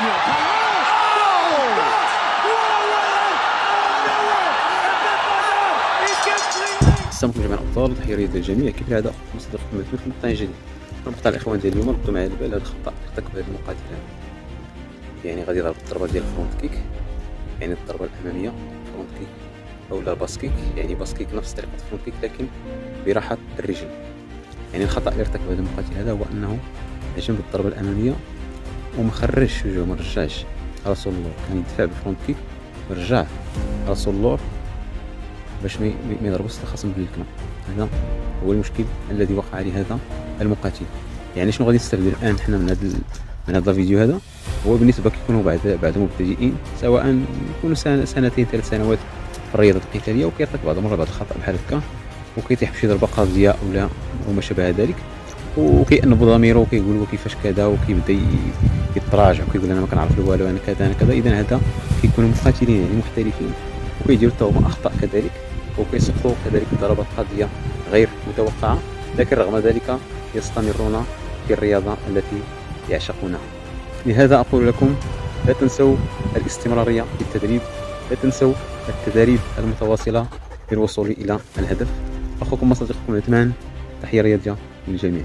السلام عليكم جميع الابطال، تحيه رياضيه للجميع. كيف العاده مصدر مثل في مقطع جديد. المقطع الاخوان ديال اليوم ردوا معايا البال هذا الخطا ارتكب هذا المقاتل هذا. يعني غادي يضرب الضربه ديال الفرونت كيك، يعني الضربه الاماميه فرونت كيك اولا باس كيك، يعني باس كيك نفس طريقه الفرونت كيك لكن براحه الرجل. يعني الخطا اللي ارتكب هذا المقاتل هذا هو انه هجم بالضربه الاماميه وما خرجش وجهه، ما رجعش راسو اللور، كان يدفع بالفرونت كيك ورجع راسو اللور باش ما يضربوش الخصم بالكنا. هذا هو المشكل الذي وقع عليه هذا المقاتل. يعني شنو غادي نستفيد الان حنا من هذا الفيديو هذا؟ هو بالنسبه كيكونوا بعد مبتدئين، سواء يكونوا سنتين 3 سنوات في الرياضه القتاليه، وكيرتكب بعض المرات بعض الخطا بحال هكا وكيطيح بشي ضربه قاضيه او ما شابه ذلك، وكيأنب ضميره وكيقول كيفاش كذا، وكيبدا يتراجع وكيقول انا ما كنعرف والو، انا كذا انا كذا. اذا هذا كيكونوا مقاتلين يعني محترفين وكيديروا حتى هما اخطاء كذلك، وكيسقطوا كذلك ضربات قاضيه غير متوقعه، لكن رغم ذلك يستمرون في الرياضه التي يعشقونها. لهذا اقول لكم لا تنسوا الاستمراريه في التدريب، لا تنسوا التدريب المتواصله للوصول الى الهدف. اخوكم وصديقكم عثمان، تحيه رياضيه للجميع.